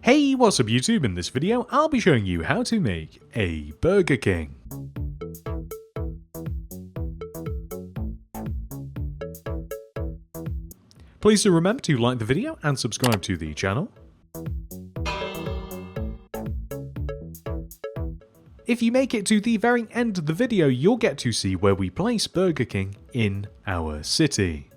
Hey, what's up YouTube? In this video, I'll be showing you how to make a Burger King. Please do remember to like the video and subscribe to the channel. If you make it to the very end of the video, you'll get to see where we place Burger King in our city.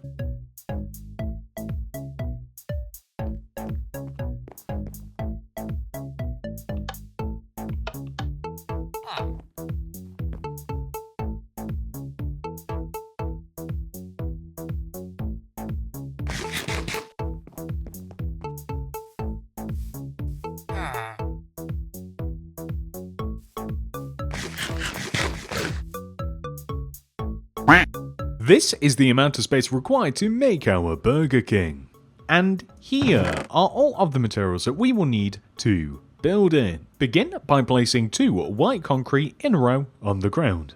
This is the amount of space required to make our Burger King. And here are all of the materials that we will need to build it. Begin by placing 2 white concrete in a row on the ground.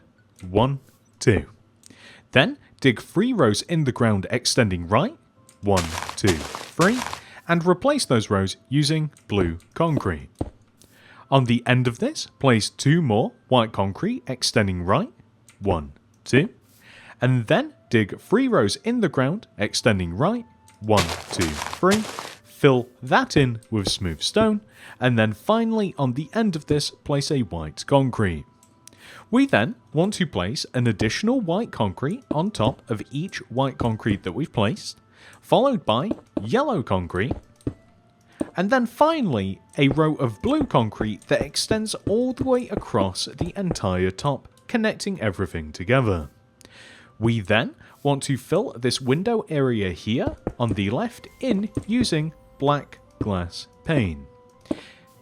1, 2. Then dig 3 rows in the ground extending right. 1, 2, 3. And replace those rows using blue concrete. On the end of this, place 2 more white concrete extending right. 1, 2. And then dig 3 rows in the ground, extending right, 1, 2, 3, fill that in with smooth stone, and then finally on the end of this, place a white concrete. We then want to place an additional white concrete on top of each white concrete that we've placed, followed by yellow concrete, and then finally a row of blue concrete that extends all the way across the entire top, connecting everything together. We then want to fill this window area here on the left in using black glass pane.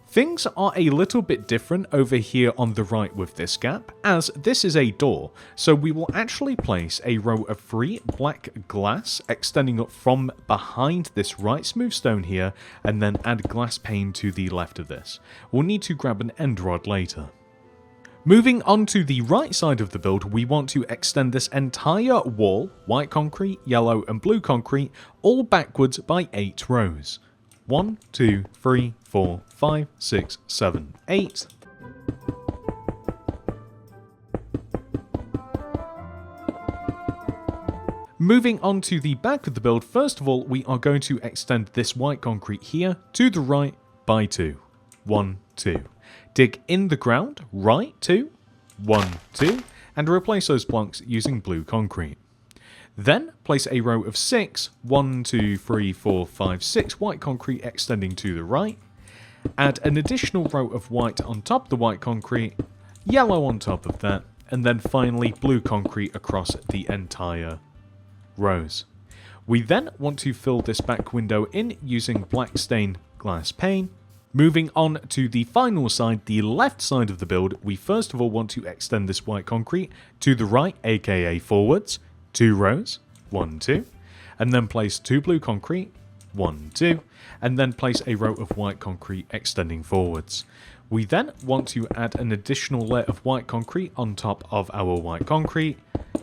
Things are a little bit different over here on the right with this gap, as this is a door, so we will actually place a row of 3 black glass extending up from behind this right smooth stone here, and then add glass pane to the left of this. We'll need to grab an end rod later. Moving on to the right side of the build, we want to extend this entire wall, white concrete, yellow and blue concrete, all backwards by 8 rows. 1, 2, 3, 4, 5, 6, 7, 8. Moving on to the back of the build, first of all, we are going to extend this white concrete here to the right by 2. 1, 2. Dig in the ground, right 2, 1, 2, and replace those blocks using blue concrete. Then place a row of 6, 1, 2, 3, 4, 5, 6 white concrete extending to the right. Add an additional row of white on top of the white concrete, yellow on top of that, and then finally blue concrete across the entire rows. We then want to fill this back window in using black stained glass pane. Moving on to the final side, the left side of the build, we first of all want to extend this white concrete to the right, aka forwards, 2 rows, 1, 2, and then place 2 blue concrete, 1, 2, and then place a row of white concrete extending forwards. We then want to add an additional layer of white concrete on top of our white concrete,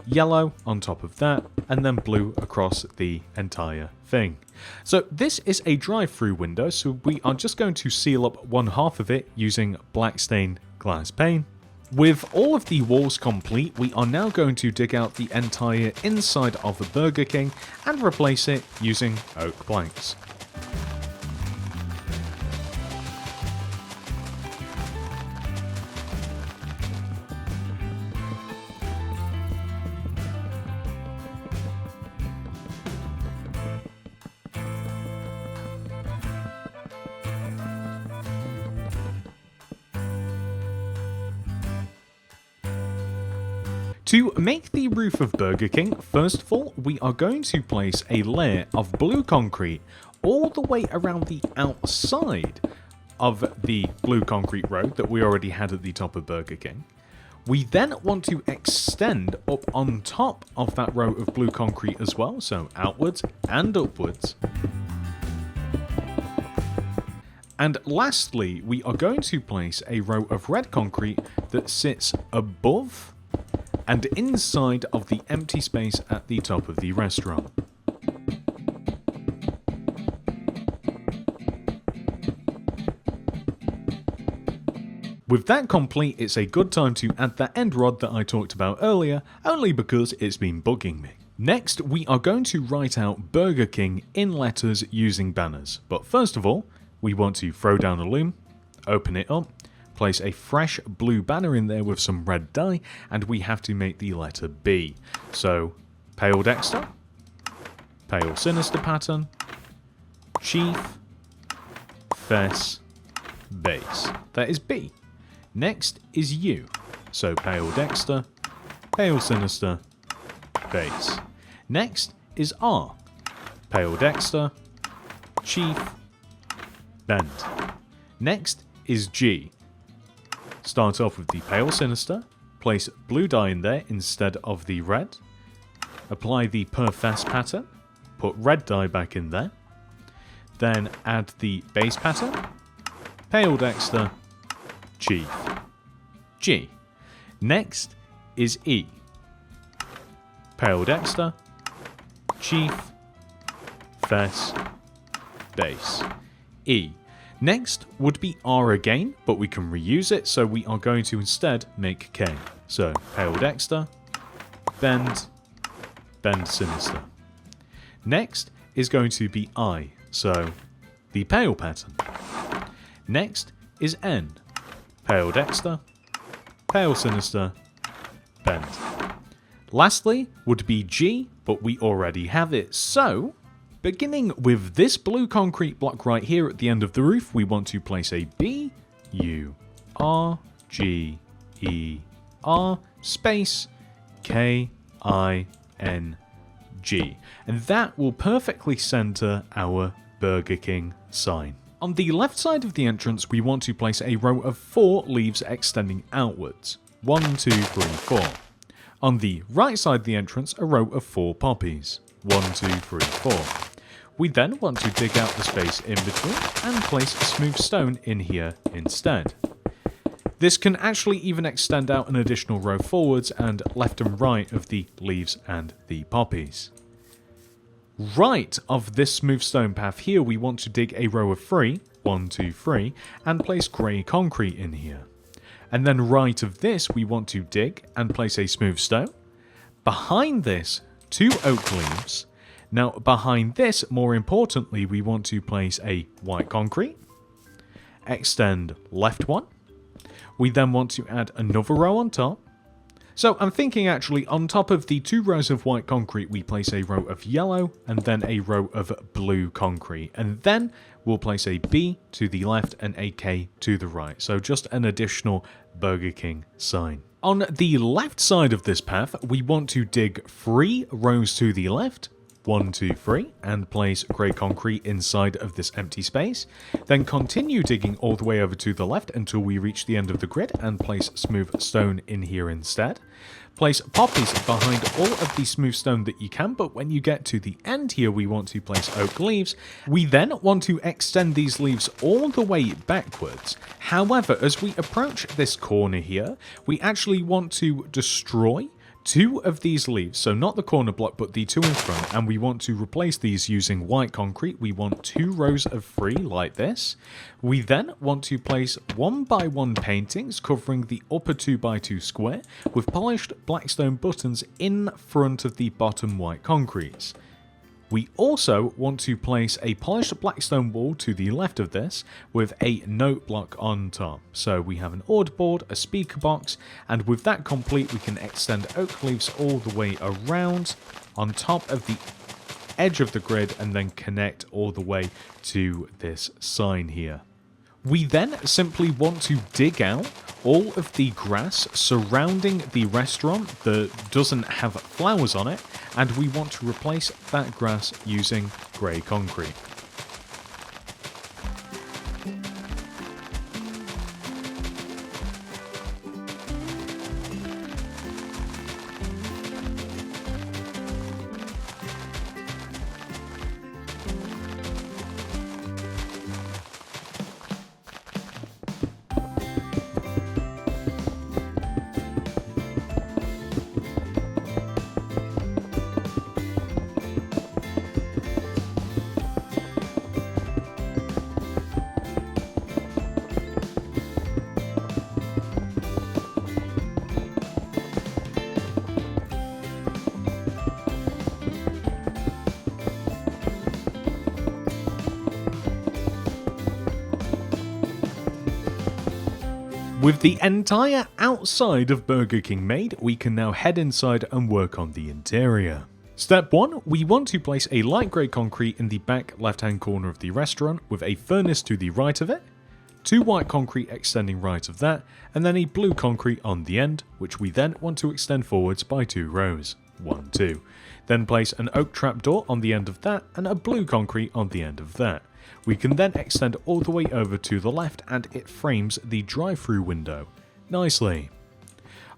yellow on top of that, and then blue across the entire thing. So this is a drive-through window, so we are just going to seal up one half of it using black stained glass pane. With all of the walls complete, we are now going to dig out the entire inside of the Burger King and replace it using oak planks. To make the roof of Burger King, first of all, we are going to place a layer of blue concrete all the way around the outside of the blue concrete row that we already had at the top of Burger King. We then want to extend up on top of that row of blue concrete as well, so outwards and upwards. And lastly, we are going to place a row of red concrete that sits above and inside of the empty space at the top of the restaurant. With that complete, it's a good time to add that end rod that I talked about earlier, only because it's been bugging me. Next, we are going to write out Burger King in letters using banners. But first of all, we want to throw down a loom, open it up, place a fresh blue banner in there with some red dye, and we have to make the letter B. So, Pale Dexter, Pale Sinister pattern, Chief, Fess, Base. That is B. Next is U. So, Pale Dexter, Pale Sinister, Base. Next is R. Pale Dexter, Chief, Bend. Next is G. Start off with the Pale Sinister, place blue dye in there instead of the red, apply the Per Fess pattern, put red dye back in there, then add the base pattern, Pale Dexter, Chief, G. Next is E. Pale Dexter, Chief, Fess, Base, E. Next would be R again, but we can reuse it, so we are going to instead make K. So, Pale Dexter, Bend, Bend Sinister. Next is going to be I, so the Pale pattern. Next is N. Pale Dexter, Pale Sinister, Bend. Lastly would be G, but we already have it, so beginning with this blue concrete block right here at the end of the roof, we want to place a B, U, R, G, E, R, space, K, I, N, G. And that will perfectly center our Burger King sign. On the left side of the entrance, we want to place a row of 4 leaves extending outwards. 1, 2, 3, 4. On the right side of the entrance, a row of 4 poppies. 1, 2, 3, 4. We then want to dig out the space in between and place a smooth stone in here instead. This can actually even extend out an additional row forwards and left and right of the leaves and the poppies. Right of this smooth stone path here, we want to dig a row of 3, 1, 2, 3, and place grey concrete in here. And then right of this, we want to dig and place a smooth stone. Behind this, 2 oak leaves. Now, behind this, more importantly, we want to place a white concrete. Extend left one. We then want to add another row on top. So I'm thinking actually on top of the 2 rows of white concrete, we place a row of yellow and then a row of blue concrete. And then we'll place a B to the left and a K to the right. So just an additional Burger King sign. On the left side of this path, we want to dig 3 rows to the left. 1, 2, 3, and place grey concrete inside of this empty space. Then continue digging all the way over to the left until we reach the end of the grid and place smooth stone in here instead. Place poppies behind all of the smooth stone that you can, but when you get to the end here, we want to place oak leaves. We then want to extend these leaves all the way backwards. However, as we approach this corner here, we actually want to destroy 2 of these leaves, so not the corner block but the 2 in front, and we want to replace these using white concrete. We want 2 rows of 3 like this. We then want to place 1 by 1 paintings covering the upper 2 by 2 square with polished blackstone buttons in front of the bottom white concretes. We also want to place a polished blackstone wall to the left of this with a note block on top. So we have an order board, a speaker box, and with that complete we can extend oak leaves all the way around on top of the edge of the grid and then connect all the way to this sign here. We then simply want to dig out all of the grass surrounding the restaurant that doesn't have flowers on it, and we want to replace that grass using grey concrete. With the entire outside of Burger King made, we can now head inside and work on the interior. Step 1, we want to place a light grey concrete in the back left hand corner of the restaurant with a furnace to the right of it, 2 white concrete extending right of that, and then a blue concrete on the end, which we then want to extend forwards by 2 rows. 1, 2. Then place an oak trapdoor on the end of that and a blue concrete on the end of that. We can then extend all the way over to the left and it frames the drive-through window nicely.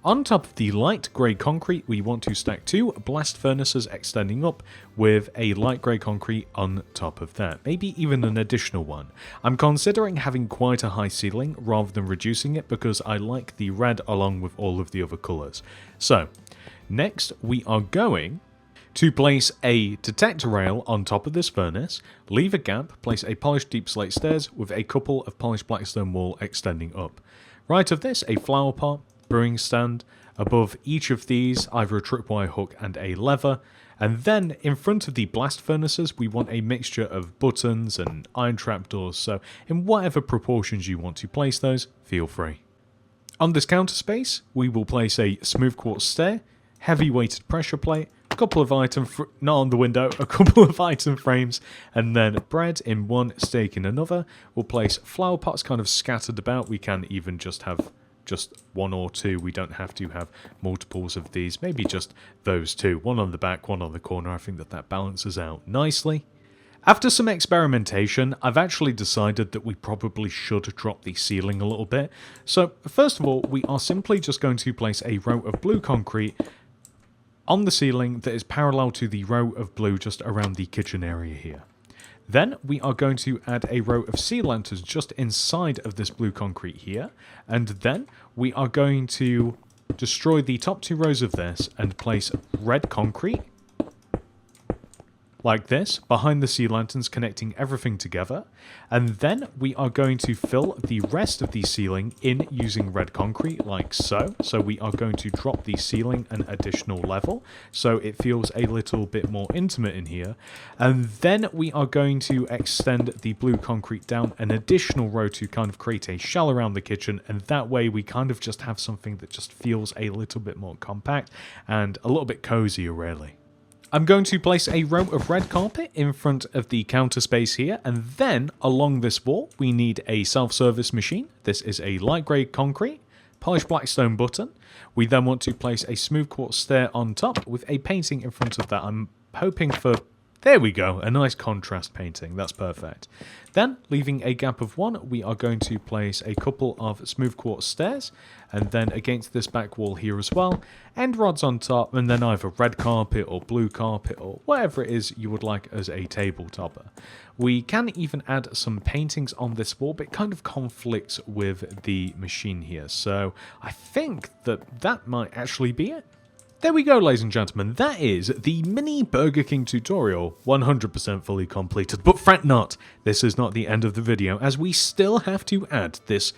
On top of the light grey concrete, we want to stack 2 blast furnaces extending up with a light grey concrete on top of that, maybe even an additional one. I'm considering having quite a high ceiling rather than reducing it because I like the red along with all of the other colours. So, next we are going to place a detector rail on top of this furnace, leave a gap, place a polished deep slate stairs with a couple of polished blackstone wall extending up. Right of this, a flower pot, brewing stand, above each of these either a tripwire hook and a lever, and then in front of the blast furnaces we want a mixture of buttons and iron trapdoors, so in whatever proportions you want to place those, feel free. On this counter space, we will place a smooth quartz stair, heavy weighted pressure plate, a couple of item, not on the window, a couple of item frames, and then bread in one, steak in another. We'll place flower pots kind of scattered about. We can even just have just 1 or 2. We don't have to have multiples of these. Maybe just those 2. 1 on the back, 1 on the corner. I think that balances out nicely. After some experimentation, I've actually decided that we probably should drop the ceiling a little bit. So first of all, we are simply just going to place a row of blue concrete on the ceiling that is parallel to the row of blue just around the kitchen area here. Then we are going to add a row of sea lanterns just inside of this blue concrete here, and then we are going to destroy the top 2 rows of this and place red concrete like this behind the sea lanterns, connecting everything together, and then we are going to fill the rest of the ceiling in using red concrete like so. So we are going to drop the ceiling an additional level so it feels a little bit more intimate in here, and then we are going to extend the blue concrete down an additional row to kind of create a shell around the kitchen, and that way we kind of just have something that just feels a little bit more compact and a little bit cozier really. I'm going to place a row of red carpet in front of the counter space here, and then along this wall we need a self-service machine. This is a light grey concrete, polished blackstone button. We then want to place a smooth quartz stair on top with a painting in front of that. I'm hoping for, there we go, a nice contrast painting. That's perfect. Then, leaving a gap of 1, we are going to place a couple of smooth quartz stairs, and then against this back wall here as well, end rods on top, and then either red carpet or blue carpet or whatever it is you would like as a table topper. We can even add some paintings on this wall, but it kind of conflicts with the machine here, so I think that might actually be it. There we go, ladies and gentlemen, that is the mini Burger King tutorial, 100% fully completed. But fret not, this is not the end of the video, as we still have to add this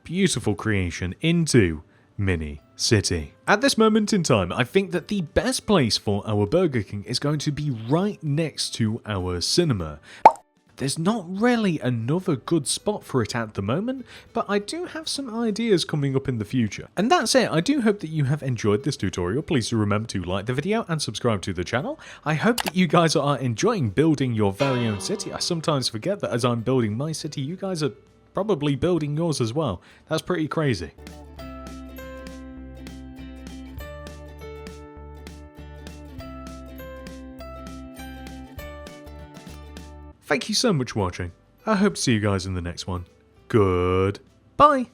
beautiful creation into Mini City. At this moment in time, I think that the best place for our Burger King is going to be right next to our cinema. There's not really another good spot for it at the moment, but I do have some ideas coming up in the future. And that's it. I do hope that you have enjoyed this tutorial. Please do remember to like the video and subscribe to the channel. I hope that you guys are enjoying building your very own city. I sometimes forget that as I'm building my city, you guys are probably building yours as well. That's pretty crazy. Thank you so much for watching. I hope to see you guys in the next one. Goodbye.